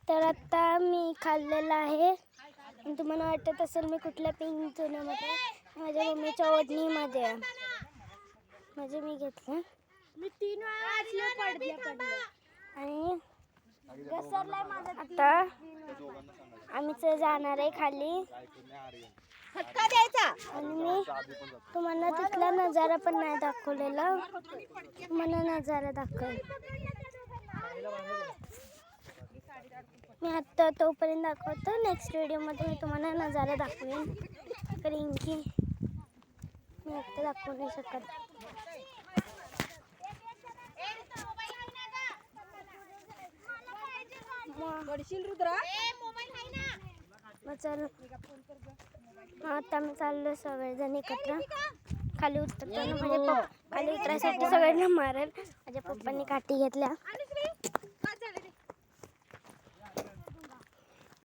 तर आता मी खाल्लेलं आहे आणि तुम्हाला वाटत असेल मी कुठल्या पिंक चुन्यामध्ये, माझ्या मम्मीच्या ओढणीमध्ये आहे. म्हणजे मी घेतलं, मी 3 वेळा आणि आता आम्ही जाणार आहे खाली आणि मी तुम्हाला तिथला नजारा पण नाही दाखवलेला, मला नजारा दाखवेल मी आता, तोपर्यंत दाखवतो. नेक्स्ट व्हिडिओमध्ये मी तुम्हाला नजारा दाखवेन, कारण की मी आता दाखवू नाही शकत. चल आता मी चाललो सगळेजण एकत्र खाली उतरतो. म्हणजे खाली उतरायसाठी सगळ्यांना मारेल. माझ्या पप्पांनी काठी घेतल्या.